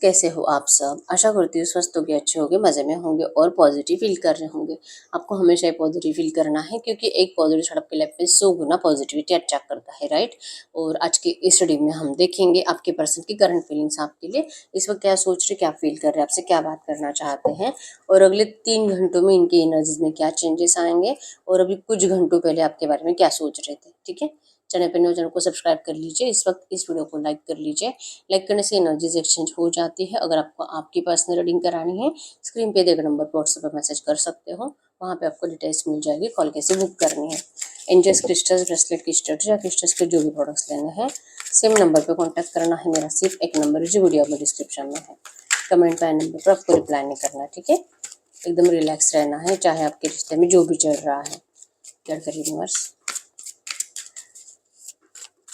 कैसे हो आप सब? आशा करती हूँ स्वस्थ होगे, अच्छे होगे, मज़े में होंगे और पॉजिटिव फील कर रहे होंगे। आपको हमेशा ही पॉजिटिव फील करना है क्योंकि एक पॉजिटिव थॉट आपकी लाइफ में 100 गुना पॉजिटिविटी अट्रैक्ट करता है, राइट? और आज की इस स्टडी में हम देखेंगे आपके पर्सन की करंट फीलिंग्स आपके लिए इस वक्त क्या सोच रहे, क्या फील कर रहे हैं, आपसे क्या बात करना चाहते हैं और अगले 3 घंटों में इनकी एनर्जीज में क्या चेंजेस आएंगे और अभी कुछ घंटों पहले आपके बारे में क्या सोच रहे थे। ठीक है, चैनल पर न्यू चैनल को सब्सक्राइब कर लीजिए, इस वक्त इस वीडियो को लाइक कर लीजिए। लाइक करने से एनर्जीज एक्सचेंज हो जाती है। अगर आपको आपकी पर्सनल रीडिंग करानी है, स्क्रीन पे देकर नंबर पर व्हाट्सएप पर मैसेज कर सकते हो, वहाँ पे आपको डिटेल्स मिल जाएगी, कॉल कैसे बुक करनी है। एंजल्स क्रिस्टल्स, ब्रेसलेट की स्टड्स या क्रिस्टल्स के जो भी प्रोडक्ट्स लेने हैं सेम नंबर पर कॉन्टैक्ट करना है। मेरा सिर्फ एक नंबर है जो वीडियो में डिस्क्रिप्शन में है। कमेंट का नंबर पर आपको रिप्लाई नहीं करना है, ठीक है? एकदम रिलैक्स रहना है, चाहे आपके रिश्ते में जो भी चल रहा है। यूनिवर्स,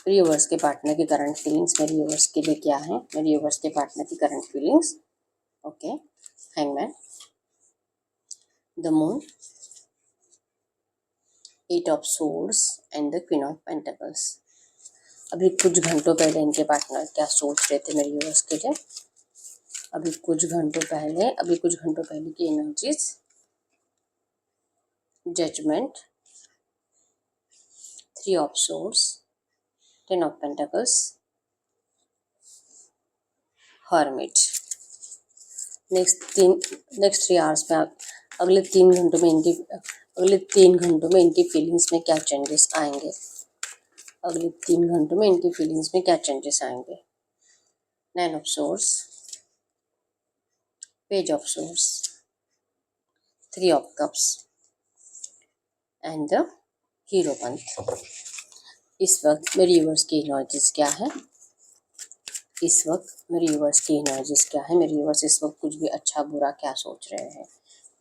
मेरे व्यूअर्स के पार्टनर की करंट फीलिंग्स मेरे व्यूअर्स के लिए क्या है, मेरे व्यूअर्स के पार्टनर की current feelings. Okay, hangman, the moon, 8 of swords and the queen of pentacles. अभी कुछ घंटों पहले इनके पार्टनर क्या सोच रहे थे मेरे व्यूअर्स के लिए, अभी कुछ घंटों पहले की energies. Judgement, 3 of swords, 10 of pentacles, hermit. Next 3 hours में अगले 3 घंटों में इनकी फीलिंग्स में क्या चेंजेस आएंगे, अगले 3 घंटों में इनकी फीलिंग्स में क्या चेंजेस आएंगे। 9 of swords, page of swords, 3 of cups and the hierophant. इस वक्त मेरी यूनिवर्स की एनर्जीज क्या है, मेरे यूनिवर्स इस वक्त कुछ भी अच्छा बुरा क्या सोच रहे हैं।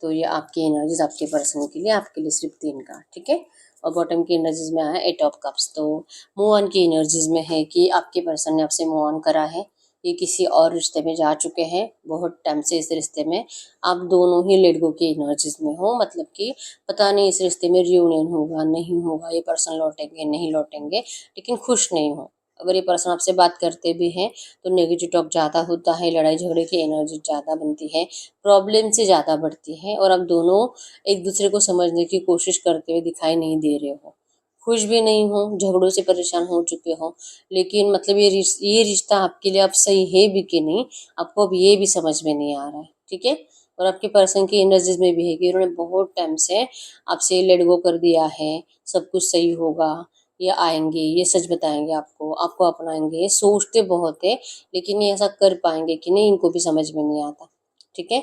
तो ये आपकी एनर्जीज आपके पर्सन के लिए, आपके लिए सिर्फ 3 का, ठीक है। और बॉटम की एनर्जीज में आया 8 ऑफ कप्स, तो मूव ऑन की एनर्जीज में है कि आपके पर्सन ने आपसे मूव ऑन करा है, ये किसी और रिश्ते में जा चुके हैं। बहुत टाइम से इस रिश्ते में आप दोनों ही लेट गो की एनर्जीज में हो, मतलब कि पता नहीं इस रिश्ते में रियूनियन होगा नहीं होगा, ये पर्सन लौटेंगे नहीं लौटेंगे, लेकिन खुश नहीं हो। अगर ये पर्सन आपसे बात करते भी हैं तो नेगेटिव टॉक ज़्यादा होता है, लड़ाई झगड़े की एनर्जी ज़्यादा बनती है, प्रॉब्लम से ज़्यादा बढ़ती है और आप दोनों एक दूसरे को समझने की कोशिश करते हुए दिखाई नहीं दे रहे हो, खुश भी नहीं हो, झगड़ों से परेशान हो चुके हो। लेकिन मतलब ये रिश्ता आपके लिए अब सही है भी कि नहीं, आपको अब ये भी समझ में नहीं आ रहा है, ठीक है। और आपके पर्सन की एनर्जीज में भी है कि उन्होंने बहुत टाइम से आपसे लेट गो कर दिया है, सब कुछ सही होगा, ये आएंगे, ये सच बताएंगे आपको, आपको अपनाएंगे, ये सोचते बहुत है, लेकिन ये ऐसा कर पाएंगे कि नहीं इनको भी समझ में नहीं आता, ठीक है।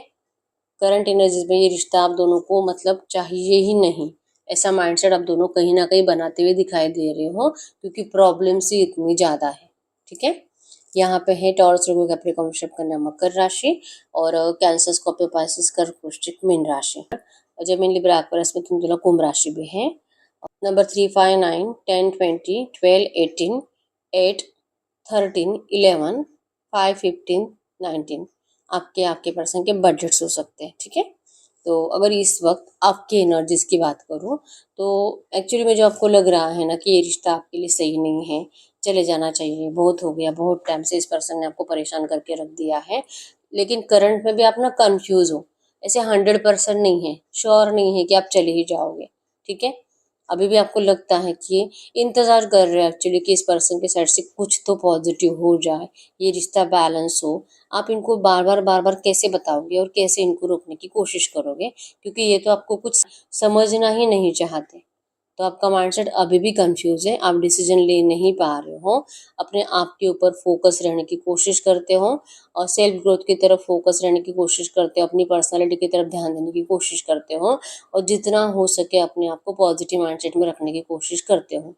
करंट एनर्जीज में ये रिश्ता आप दोनों को मतलब चाहिए ही नहीं, ऐसा माइंडसेट आप दोनों कहीं ना कहीं बनाते हुए दिखाई दे रहे हो, क्योंकि प्रॉब्लम ही इतनी ज़्यादा है, ठीक है। यहाँ पे है टॉरस, लोगों कैप्रिकॉर्न, वृषभ, कन्या, मकर राशि और कैंसर, स्कॉर्पियो, पाइसेस, कर्क, वृश्चिक, मीन राशि। और जेमिनी, लिब्रा, एक्वेरियस में तुम दोनों कुंभ राशि भी है। नंबर 3, 5, 9, 10, 20, 12, 18, 8, 13, 11, 5, 15, 19 आपके पर्सन के बजट्स हो सकते हैं, ठीक है। तो अगर इस वक्त आपकी एनर्जीज की बात करूं तो एक्चुअली में जो आपको लग रहा है ना कि ये रिश्ता आपके लिए सही नहीं है, चले जाना चाहिए, बहुत हो गया, बहुत टाइम से इस पर्सन ने आपको परेशान करके रख दिया है, लेकिन करंट में भी आप ना कंफ्यूज हो, ऐसे 100% नहीं है, श्योर नहीं है कि आप चले ही जाओगे, ठीक है। अभी भी आपको लगता है कि इंतज़ार कर रहे हैं एक्चुअली कि इस पर्सन के साइड से कुछ तो पॉजिटिव हो जाए, ये रिश्ता बैलेंस हो। आप इनको बार बार कैसे बताओगे और कैसे इनको रोकने की कोशिश करोगे, क्योंकि ये तो आपको कुछ समझना ही नहीं चाहते। तो आपका माइंडसेट अभी भी कंफ्यूज है, आप डिसीजन ले नहीं पा रहे हो, अपने आप के ऊपर फोकस रहने की कोशिश करते हो और सेल्फ ग्रोथ की तरफ फोकस रहने की कोशिश करते हो, अपनी पर्सनालिटी की तरफ ध्यान देने की कोशिश करते हो और जितना हो सके अपने आप को पॉजिटिव माइंडसेट में रखने की कोशिश करते हो।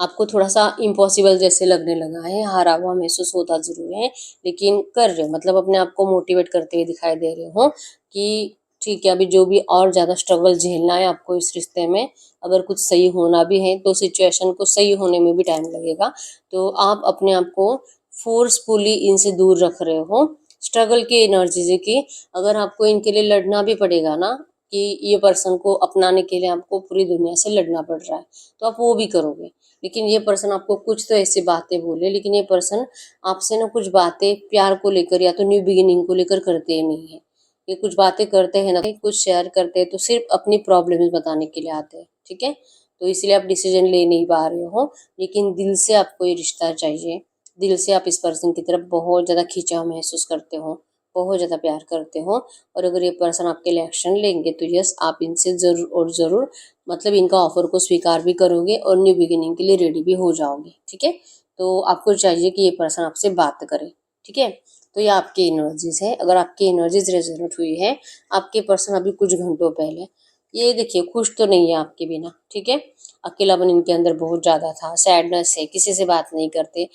आपको थोड़ा सा इम्पॉसिबल जैसे लगने लगा है, हारा हुआ महसूस होता जरूर है, लेकिन कर रहे हो, मतलब अपने आप को मोटिवेट करते हुए दिखाई दे रहे हो कि ठीक है, अभी जो भी और ज़्यादा स्ट्रगल झेलना है आपको इस रिश्ते में, अगर कुछ सही होना भी है तो सिचुएशन को सही होने में भी टाइम लगेगा। तो आप अपने आप को फोर्सफुली इनसे दूर रख रहे हो, स्ट्रगल की एनर्जी की। अगर आपको इनके लिए लड़ना भी पड़ेगा ना, कि ये पर्सन को अपनाने के लिए आपको पूरी दुनिया से लड़ना पड़ रहा है, तो आप वो भी करोगे। लेकिन ये पर्सन आपको कुछ तो ऐसी बातें बोले, लेकिन ये पर्सन आपसे ना कुछ बातें प्यार को लेकर या तो न्यू बिगिनिंग को लेकर करते ही नहीं है। ये कुछ बातें करते हैं ना, कुछ शेयर करते हैं तो सिर्फ अपनी प्रॉब्लम्स बताने के लिए आते हैं, ठीक है। तो इसलिए आप डिसीजन ले नहीं पा रहे हो, लेकिन दिल से आपको ये रिश्ता चाहिए। दिल से आप इस पर्सन की तरफ बहुत ज़्यादा खिंचाव महसूस करते हो, बहुत ज़्यादा प्यार करते हो। और अगर ये पर्सन आपके लिए एक्शन लेंगे तो यस, आप इनसे ज़रूर और ज़रूर मतलब इनका ऑफर को स्वीकार भी करोगे और न्यू बिगिनिंग के लिए रेडी भी हो जाओगे, ठीक है। तो आपको चाहिए कि ये पर्सन आपसे बात करे, ठीक है। तो ये आपकी एनर्जीज है। अगर आपकी एनर्जीज रेजोनेट हुई है, आपके पर्सन अभी कुछ घंटों पहले ये देखिए खुश तो नहीं है आपके बिना, ठीक है। अकेलापन इनके अंदर बहुत ज़्यादा था, सैडनेस है, किसी से बात नहीं करते,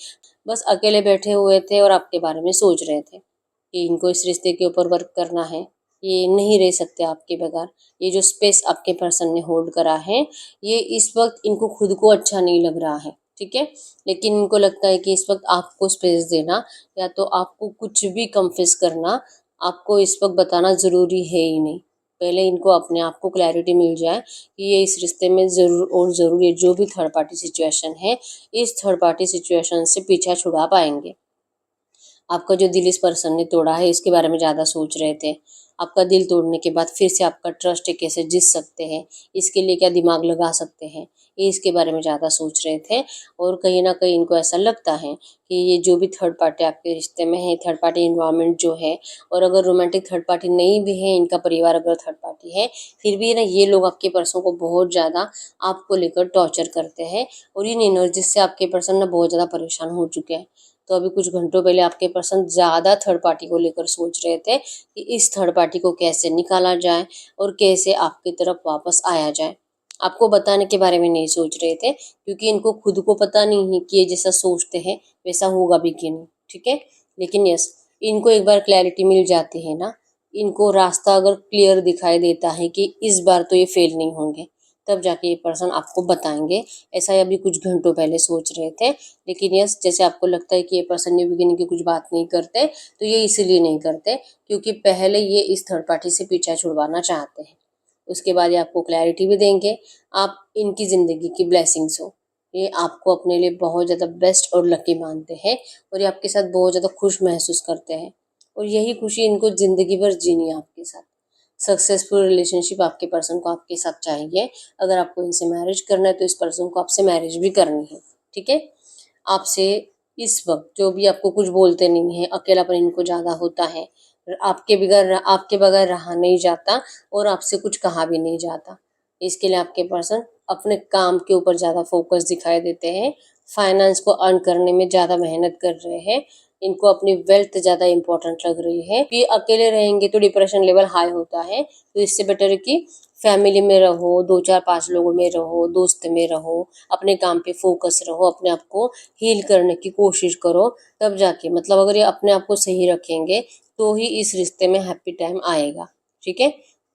बस अकेले बैठे हुए थे और आपके बारे में सोच रहे थे कि इनको इस रिश्ते के ऊपर वर्क करना है, ये नहीं रह सकते आपके बगैर। ये जो स्पेस आपके पर्सन ने होल्ड करा है, ये इस वक्त इनको खुद को अच्छा नहीं लग रहा है, ठीक है। लेकिन इनको लगता है कि इस वक्त आपको स्पेस देना या तो आपको कुछ भी कन्फेस करना, आपको इस वक्त बताना ज़रूरी है ही नहीं। पहले इनको अपने आप को क्लैरिटी मिल जाए कि ये इस रिश्ते में ज़रूर और ज़रूर ये जो भी थर्ड पार्टी सिचुएशन है, इस थर्ड पार्टी सिचुएशन से पीछा छुड़ा पाएंगे। आपका जो दिल इस पर्सन ने तोड़ा है इसके बारे में ज़्यादा सोच रहे थे। आपका दिल तोड़ने के बाद फिर से आपका ट्रस्ट है कैसे जीत सकते हैं, इसके लिए क्या दिमाग लगा सकते हैं, ये इसके बारे में ज़्यादा सोच रहे थे। और कहीं न कहीं इनको ऐसा लगता है कि ये जो भी थर्ड पार्टी आपके रिश्ते में है, थर्ड पार्टी इन्वायरमेंट जो है, और अगर रोमांटिक थर्ड पार्टी नहीं भी है, इनका परिवार अगर थर्ड पार्टी है, फिर भी ना ये लोग आपके पर्सन को बहुत ज़्यादा आपको लेकर टॉर्चर करते हैं और इन एनर्जी से आपके पर्सन ना बहुत ज़्यादा परेशान हो चुके हैं। तो अभी कुछ घंटों पहले आपके पर्सन ज़्यादा थर्ड पार्टी को लेकर सोच रहे थे कि इस थर्ड पार्टी को कैसे निकाला जाए और कैसे आपकी तरफ वापस आया जाए। आपको बताने के बारे में नहीं सोच रहे थे, क्योंकि इनको खुद को पता नहीं है कि ये जैसा सोचते हैं वैसा होगा भी कि नहीं, ठीक है। लेकिन यस, इनको एक बार क्लैरिटी मिल जाती है ना, इनको रास्ता अगर क्लियर दिखाई देता है कि इस बार तो ये फेल नहीं होंगे, तब जाके ये पर्सन आपको बताएंगे। ऐसा ही अभी कुछ घंटों पहले सोच रहे थे। लेकिन यस, जैसे आपको लगता है कि ये पर्सन न्यू बिगिनिंग की कुछ बात नहीं करते, तो ये इसीलिए नहीं करते क्योंकि पहले ये इस थर्ड पार्टी से पीछा छुड़वाना चाहते हैं। उसके बाद ये आपको क्लैरिटी भी देंगे, आप इनकी ज़िंदगी की ब्लेसिंग्स हो। ये आपको अपने लिए बहुत ज़्यादा बेस्ट और लकी मानते हैं और ये आपके साथ बहुत ज़्यादा खुश महसूस करते हैं और यही खुशी इनको ज़िंदगी भर जीनी है आपके साथ। सक्सेसफुल रिलेशनशिप आपके पर्सन को आपके साथ चाहिए। अगर आपको इनसे मैरिज करना है तो इस पर्सन को आपसे मैरिज भी करनी है, ठीक है। आपसे इस वक्त जो भी आपको कुछ बोलते नहीं है, अकेलापन इनको ज़्यादा होता है, आपके बगैर रहा नहीं जाता और आपसे कुछ कहा भी नहीं जाता। इसके लिए आपके पर्सन अपने काम के ऊपर ज़्यादा फोकस दिखाई देते हैं, फाइनेंस को अर्न करने में ज़्यादा मेहनत कर रहे हैं, इनको अपनी वेल्थ ज़्यादा इंपॉर्टेंट लग रही है। कि अकेले रहेंगे तो डिप्रेशन लेवल हाई होता है, तो इससे बेटर है कि फैमिली में रहो, 2 4 5 लोगों में रहो, दोस्त में रहो, अपने काम पे फोकस रहो, अपने आप को हील करने की कोशिश करो। तब जाके मतलब अगर ये अपने आप को सही रखेंगे तो ही इस रिश्ते में हैप्पी टाइम आएगा, ठीक है।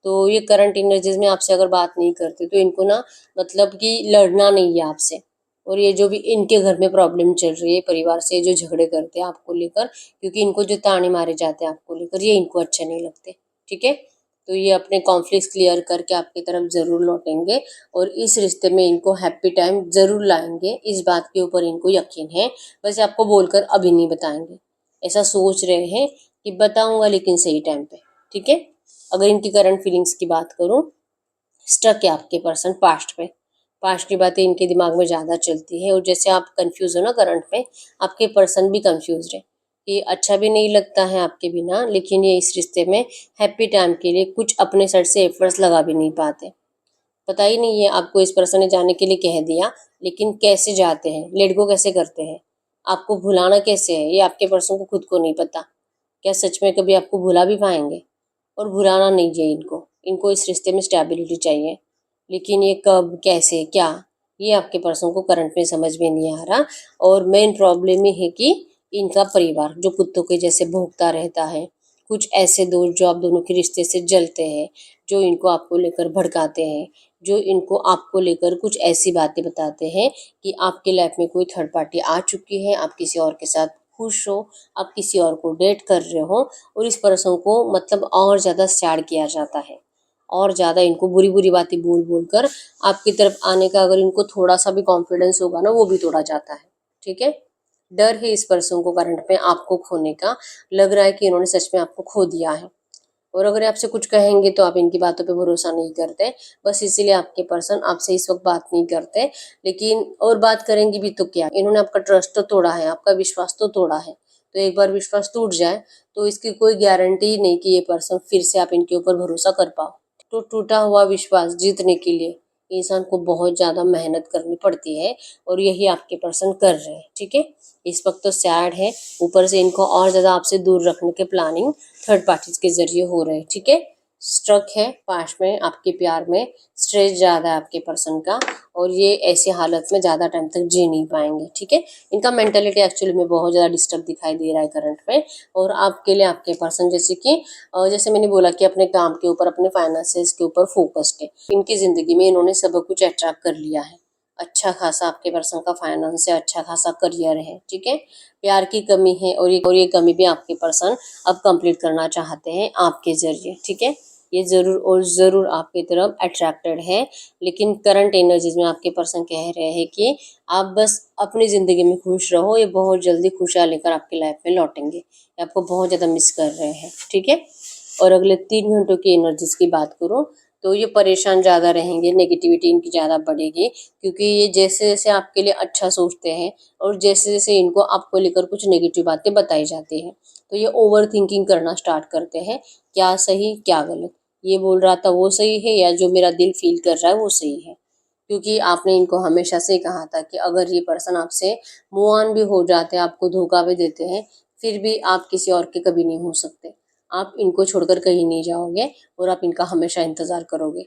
तो ये करंट एनर्जीज में आपसे अगर बात नहीं करते तो इनको ना मतलब कि लड़ना नहीं है आपसे। और ये जो भी इनके घर में प्रॉब्लम चल रही है, परिवार से जो झगड़े करते हैं आपको लेकर, क्योंकि इनको जो ताने मारे जाते हैं आपको लेकर, ये इनको अच्छे नहीं लगते, ठीक है। तो ये अपने कॉन्फ्लिक्ट्स क्लियर करके आपकी तरफ ज़रूर लौटेंगे और इस रिश्ते में इनको हैप्पी टाइम ज़रूर लाएंगे, इस बात के ऊपर इनको यकीन है। बस आपको बोलकर अभी नहीं बताएंगे, ऐसा सोच रहे हैं कि बताऊंगा लेकिन सही टाइम पे, ठीक है। अगर इनकी करंट फीलिंग्स की बात करूं, स्टक है आपके पर्सन पास्ट में। पास्ट की बातें इनके दिमाग में ज़्यादा चलती है और जैसे आप कंफ्यूज हो ना करंट में, आपके पर्सन भी कंफ्यूज है कि अच्छा भी नहीं लगता है आपके बिना, लेकिन ये इस रिश्ते में हैप्पी टाइम के लिए कुछ अपने साइड से एफर्ट्स लगा भी नहीं पाते। पता ही नहीं है आपको इस पर्सन ने जाने के लिए कह दिया, लेकिन कैसे जाते हैं, लेट गो कैसे करते हैं, आपको भुलाना कैसे है, ये आपके पर्सन को खुद को नहीं पता। क्या सच में कभी आपको भुला भी पाएंगे? और भुलाना नहीं है इनको, इनको इस रिश्ते में स्टेबिलिटी चाहिए। लेकिन ये कब, कैसे, क्या, ये आपके पर्सन को करंट में समझ में नहीं आ रहा। और मेन प्रॉब्लम ये है कि इनका परिवार जो कुत्तों के जैसे भौंकता रहता है, कुछ ऐसे दोस्त जो आप दोनों के रिश्ते से जलते हैं, जो इनको आपको लेकर भड़काते हैं, जो इनको आपको लेकर कुछ ऐसी बातें बताते हैं कि आपके लाइफ में कोई थर्ड पार्टी आ चुकी है, आप किसी और के साथ खुश हो, आप किसी और को डेट कर रहे हो, और इस पर्सन को मतलब और ज़्यादा सैड किया जाता है। और ज़्यादा इनको बुरी बुरी बातें बोल बोल कर आपकी तरफ आने का अगर इनको थोड़ा सा भी कॉन्फिडेंस होगा ना, वो भी तोड़ा जाता है। ठीक है, डर है इस पर्सन को करंट में आपको खोने का। लग रहा है कि इन्होंने सच में आपको खो दिया है, और अगर ये आपसे कुछ कहेंगे तो आप इनकी बातों पे भरोसा नहीं करते, बस इसीलिए आपके पर्सन आपसे इस वक्त बात नहीं करते। लेकिन और बात करेंगी भी तो क्या, इन्होंने आपका ट्रस्ट तो तोड़ा है, आपका विश्वास तो तोड़ा है। तो एक बार विश्वास टूट जाए तो इसकी कोई गारंटी ही नहीं कि ये पर्सन फिर से आप इनके ऊपर भरोसा कर पाओ। तो टूटा हुआ विश्वास जीतने के लिए इंसान को बहुत ज्यादा मेहनत करनी पड़ती है, और यही आपके पर्सन कर रहे हैं। ठीक है, इस वक्त तो सैड है, ऊपर से इनको और ज्यादा आपसे दूर रखने के प्लानिंग थर्ड पार्टीज के जरिए हो रहे हैं। ठीक है, स्ट्रक है पास में, आपके प्यार में स्ट्रेस ज्यादा है आपके पर्सन का, और ये ऐसी हालत में ज्यादा टाइम तक जी नहीं पाएंगे। ठीक है, इनका मेंटेलिटी एक्चुअली में बहुत ज्यादा डिस्टर्ब दिखाई दे रहा है करंट में। और आपके लिए आपके पर्सन जैसे कि जैसे मैंने बोला कि अपने काम के ऊपर, अपने फाइनेंसेस के ऊपर फोकस्ड है। इनकी जिंदगी में इन्होंने सब कुछ अट्रैक्ट कर लिया है। अच्छा खासा आपके पर्सन का फाइनेंस है, अच्छा खासा करियर है। ठीक है, प्यार की कमी है, और ये कमी भी आपके पर्सन अब कंप्लीट करना चाहते हैं आपके जरिए। ठीक है, ये जरूर और जरूर आपकी तरफ अट्रैक्टेड है। लेकिन करंट एनर्जीज में आपके पर्सन कह रहे हैं कि आप बस अपनी जिंदगी में खुश रहो, ये बहुत जल्दी खुशियाँ लेकर आपकी लाइफ में लौटेंगे, ये आपको बहुत ज्यादा मिस कर रहे हैं। ठीक है, और अगले 3 घंटों की एनर्जीज की बात करूँ तो ये परेशान ज़्यादा रहेंगे, नेगेटिविटी इनकी ज़्यादा बढ़ेगी, क्योंकि ये जैसे जैसे आपके लिए अच्छा सोचते हैं और जैसे जैसे इनको आपको लेकर कुछ नेगेटिव बातें बताई जाती हैं, तो ये ओवर थिंकिंग करना स्टार्ट करते हैं, क्या सही क्या गलत, ये बोल रहा था वो सही है या जो मेरा दिल फील कर रहा है वो सही है। क्योंकि आपने इनको हमेशा से कहा था कि अगर ये पर्सन आपसे मूव ऑन भी हो जाते हैं, आपको धोखा भी देते हैं, फिर भी आप किसी और के कभी नहीं हो सकते। आप इनको छोड़कर कहीं नहीं जाओगे, और आप इनका हमेशा इंतजार करोगे।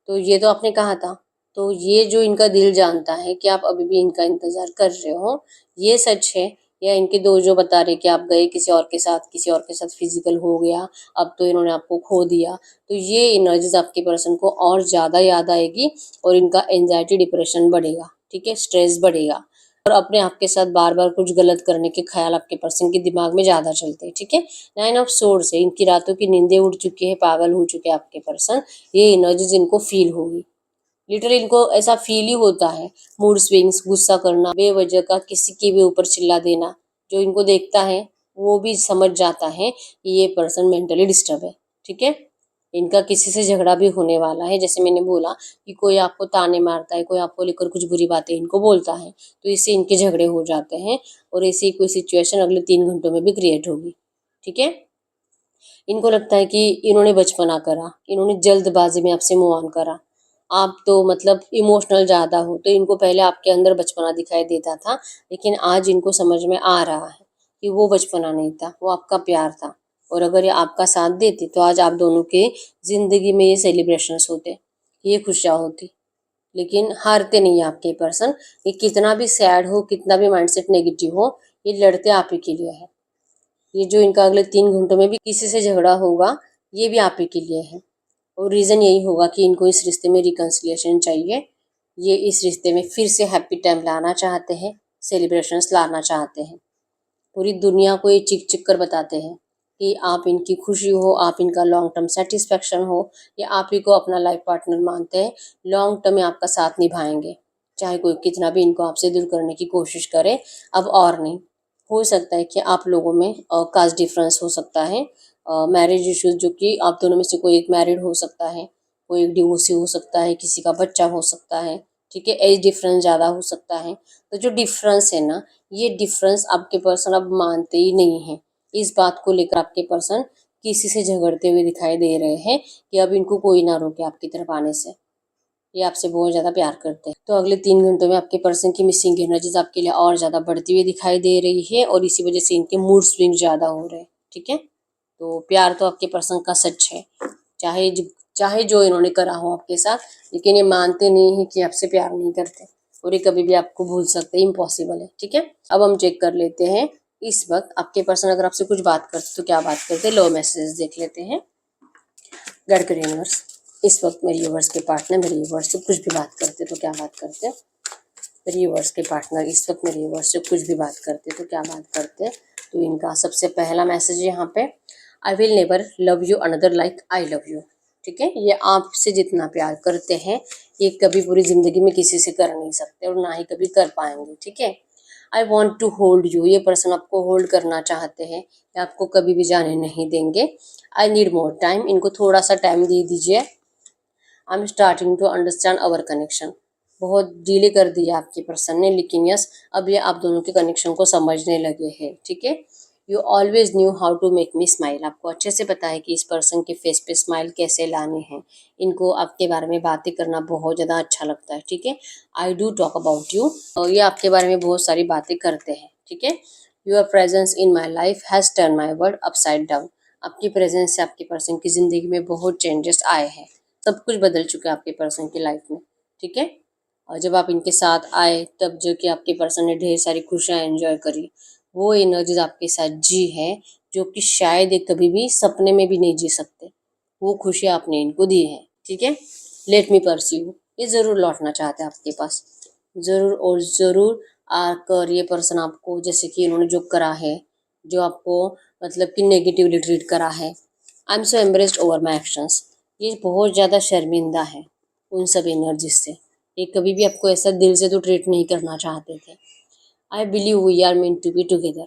तो ये तो आपने कहा था। तो ये जो इनका दिल जानता है कि आप अभी भी इनका इंतजार कर रहे हो, ये सच है, या इनके दो जो बता रहे कि आप गए किसी और के साथ, किसी और के साथ फिजिकल हो गया, अब तो इन्होंने आपको खो दिया। तो ये एनर्जीज आपके पर्सन को और ज़्यादा याद आएगी, और इनका एंजाइटी डिप्रेशन बढ़ेगा। ठीक है, स्ट्रेस बढ़ेगा, और अपने आप के साथ बार बार कुछ गलत करने के ख्याल आपके पर्सन के दिमाग में ज़्यादा चलते हैं। ठीक है, 9 ऑफ सोर्ड्स है, इनकी रातों की नींदें उड़ चुकी है, पागल हो चुके हैं आपके पर्सन। ये एनर्जीज इनको फील होगी, लिटरली इनको ऐसा फील ही होता है। मूड स्विंग्स, गुस्सा करना, बेवजह का किसी के भी ऊपर चिल्ला देना, जो इनको देखता है वो भी समझ जाता है कि ये पर्सन मेंटली डिस्टर्ब है। ठीक है, इनका किसी से झगड़ा भी होने वाला है। जैसे मैंने बोला कि कोई आपको ताने मारता है, कोई आपको लेकर कुछ बुरी बातें इनको बोलता है, तो इससे इनके झगड़े हो जाते हैं, और ऐसी कोई सिचुएशन अगले 3 घंटों में भी क्रिएट होगी। ठीक है, इनको लगता है कि इन्होंने बचपना करा, इन्होंने जल्दबाजी में आपसे मूव ऑन करा। आप तो मतलब इमोशनल ज़्यादा हो, तो इनको पहले आपके अंदर बचपना दिखाई देता था, लेकिन आज इनको समझ में आ रहा है कि वो बचपना नहीं था, वो आपका प्यार था। और अगर ये आपका साथ देती तो आज आप दोनों के ज़िंदगी में ये सेलिब्रेशंस होते, ये खुशियाँ होती। लेकिन हारते नहीं है आपके पर्सन, ये कितना भी सैड हो, कितना भी माइंडसेट नेगेटिव हो, ये लड़ते आप ही के लिए है। ये जो इनका अगले 3 घंटों में भी किसी से झगड़ा होगा, ये भी आप ही के लिए है। और रीज़न यही होगा कि इनको इस रिश्ते में रिकन्सिलिएशन चाहिए। ये इस रिश्ते में फिर से हैप्पी टाइम लाना चाहते हैं, सेलिब्रेशंस लाना चाहते हैं। पूरी दुनिया को ये चिक चिक कर बताते हैं कि आप इनकी खुशी हो, आप इनका लॉन्ग टर्म सेटिस्फेक्शन हो, या आप ही को अपना लाइफ पार्टनर मानते हैं, लॉन्ग टर्म में आपका साथ निभाएंगे, चाहे कोई कितना भी इनको आपसे दूर करने की कोशिश करे। अब और नहीं हो सकता है कि आप लोगों में कास्ट डिफरेंस हो सकता है, मैरिज इश्यूज, जो कि आप दोनों में से कोई एक मैरिड हो सकता है, कोई एक डिवोर्सी हो सकता है, किसी का बच्चा हो सकता है। ठीक है, एज डिफरेंस ज़्यादा हो सकता है। तो जो डिफरेंस है ना, ये डिफरेंस आपके पर्सन अब मानते ही नहीं है। इस बात को लेकर आपके पर्सन किसी से झगड़ते हुए दिखाई दे रहे हैं कि अब इनको कोई ना रोके आपकी तरफ आने से। ये आपसे बहुत ज़्यादा प्यार करते हैं। तो अगले 3 घंटों में आपके पर्सन की मिसिंग एनर्जीज आपके लिए और ज़्यादा बढ़ती हुई दिखाई दे रही है, और इसी वजह से इनके मूड स्विंग ज़्यादा हो रहे हैं। ठीक है, तो प्यार तो आपके पर्सन का सच है, चाहे चाहे जो इन्होंने करा हो आपके साथ, लेकिन ये मानते नहीं है कि आपसे प्यार नहीं करते, और ये कभी भी आपको भूल सकते, इम्पॉसिबल है। ठीक है, अब हम चेक कर लेते हैं इस वक्त आपके पर्सन अगर आपसे कुछ बात करते तो क्या बात करते, लो मैसेज देख लेते हैं। गडकरी यूनिवर्स, इस वक्त मेरे यूनिवर्स के पार्टनर मेरे यूनिवर्स से कुछ भी बात करते तो क्या बात करते, मेरे यूनिवर्स के पार्टनर इस वक्त मेरे यूनिवर्स से कुछ भी बात करते तो क्या बात करते। तो इनका सबसे पहला मैसेज यहाँ पे, I will never love you another like I love you. ठीक है। ये आपसे जितना प्यार करते हैं ये कभी पूरी ज़िंदगी में किसी से कर नहीं सकते और ना ही कभी कर पाएंगे, ठीक है। I want to hold you, ये पर्सन आपको होल्ड करना चाहते हैं, ये आपको कभी भी जाने नहीं देंगे। आई नीड मोर टाइम, इनको थोड़ा सा टाइम दे दीजिए। I am starting to understand our connection, बहुत डिले कर दिया आपके पर्सन ने, लेकिन यस अब ये आप दोनों के कनेक्शन को समझने लगे हैं, ठीक है। You always knew how to make me smile, आपको अच्छे से पता है कि इस पर्सन के फेस पे स्माइल कैसे लाने हैं। इनको आपके बारे में बातें करना बहुत ज़्यादा अच्छा लगता है, ठीक है। I do talk about you, और ये आपके बारे में बहुत सारी बातें करते हैं, ठीक है। Your presence in my life has turn my world upside down, आपकी प्रेजेंस से आपके पर्सन की ज़िंदगी में बहुत चेंजेस आए हैं, सब कुछ बदल चुका है आपके पर्सन की लाइफ में, ठीक है। और जब आप इनके साथ आए तब जो कि आपके पर्सन ने ढेर सारी खुशियाँ एंजॉय करी, वो एनर्जीज आपके साथ जी है जो कि शायद ये कभी भी सपने में भी नहीं जी सकते, वो खुशियाँ आपने इनको दी है, ठीक है। लेट मी परस्यू, ये ज़रूर लौटना चाहते हैं आपके पास, ज़रूर और ज़रूर आकर ये पर्सन आपको, जैसे कि इन्होंने जो करा है, जो आपको मतलब कि नेगेटिवली ट्रीट करा है, I am so embraced over my actions, ये बहुत ज़्यादा शर्मिंदा है उन सब एनर्जीज से, ये कभी भी आपको ऐसा दिल से तो ट्रीट नहीं करना चाहते थे। I believe we are meant to be together,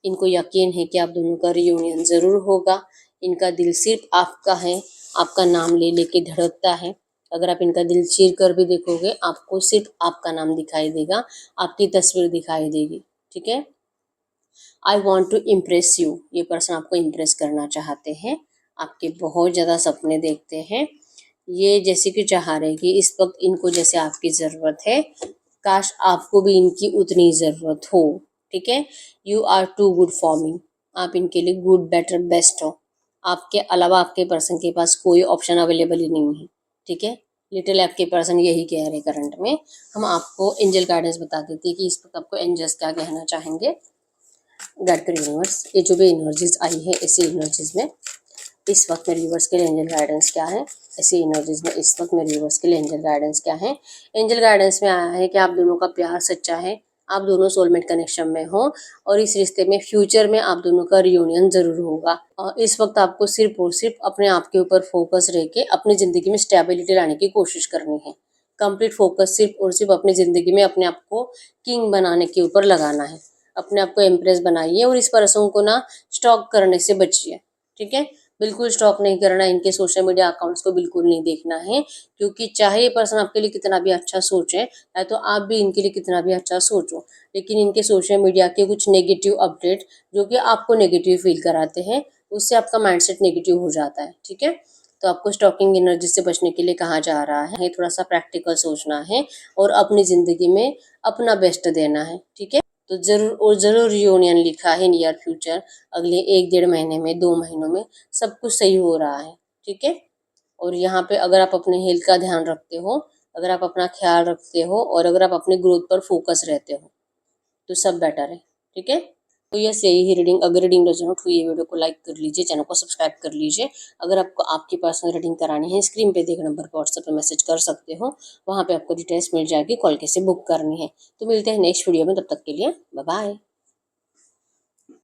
इनको यकीन है कि आप दोनों का रियूनियन ज़रूर होगा। इनका दिल सिर्फ आपका है, आपका नाम ले लेके धड़कता है। अगर आप इनका दिल चीर कर भी देखोगे आपको सिर्फ आपका नाम दिखाई देगा, आपकी तस्वीर दिखाई देगी, ठीक है। I want to impress you, ये पर्सन आपको इम्प्रेस करना चाहते हैं, आपके बहुत ज़्यादा सपने देखते हैं। ये जैसे कि चाह रहे कि इस वक्त इनको जैसे आपकी ज़रूरत है, काश आपको भी इनकी उतनी ज़रूरत हो, ठीक है। You are too good for me, आप इनके लिए गुड बेटर बेस्ट हो, आपके अलावा आपके पर्सन के पास कोई ऑप्शन अवेलेबल ही नहीं है, ठीक है। लिटिल आपके पर्सन यही कह रहे करंट में। हम आपको एंजल गाइडेंस बता देते हैं कि इस वक्त आपको एंजल्स क्या कहना चाहेंगे। गाइड कर यूनिवर्स, ये जो भी एनर्जीज आई है ऐसी एनर्जीज में इस वक्त मेरे व्यूवर्स के लिए एंजल गाइडेंस क्या है, ऐसी एनर्जीज में इस वक्त मेरे व्यूवर्स के लिए एंजल गाइडेंस क्या है। एंजल गाइडेंस में आया है कि आप दोनों का प्यार सच्चा है, आप दोनों सोलमेट कनेक्शन में हो और इस रिश्ते में फ्यूचर में आप दोनों का रियूनियन जरूर होगा। और इस वक्त आपको सिर्फ और सिर्फ अपने आप के ऊपर फोकस रह के अपनी ज़िंदगी में स्टेबिलिटी लाने की कोशिश करनी है। कंप्लीट फोकस सिर्फ और सिर्फ अपनी ज़िंदगी में अपने आप को किंग बनाने के ऊपर लगाना है। अपने आप को इम्प्रेस बनाइए और इस पर्सन को ना स्टॉक करने से बचिए, ठीक है। बिल्कुल स्टॉक नहीं करना, इनके सोशल मीडिया अकाउंट्स को बिल्कुल नहीं देखना है, क्योंकि चाहे ये पर्सन आपके लिए कितना भी अच्छा सोचे या तो आप भी इनके लिए कितना भी अच्छा सोचो, लेकिन इनके सोशल मीडिया के कुछ नेगेटिव अपडेट जो कि आपको नेगेटिव फील कराते हैं, उससे आपका माइंडसेट नेगेटिव हो जाता है, ठीक है। तो आपको स्टॉकिंग एनर्जी से बचने के लिए कहा जा रहा है थोड़ा सा प्रैक्टिकल सोचना है और अपनी ज़िंदगी में अपना बेस्ट देना है, ठीक है। तो ज़रूर और ज़रूर रियूनियन लिखा है नियर फ्यूचर, अगले 1-1.5 महीने में, 2 महीनों में सब कुछ सही हो रहा है, ठीक है। और यहाँ पे अगर आप अपने हेल्थ का ध्यान रखते हो, अगर आप अपना ख्याल रखते हो और अगर आप अपने ग्रोथ पर फोकस रहते हो तो सब बेटर है, ठीक है। तो यस यही ही रीडिंग, अगर रीडिंग रेजोनेट हुई है वीडियो को लाइक कर लीजिए, चैनल को सब्सक्राइब कर लीजिए। अगर आपको आपकी पर्सनल रीडिंग करानी है स्क्रीन पे देखे नंबर पर व्हाट्सएप पे मैसेज कर सकते हो, वहाँ पे आपको डिटेल्स मिल जाएगी, कॉल कैसे बुक करनी है। तो मिलते हैं नेक्स्ट वीडियो में, तब तक के लिए बाय बाय।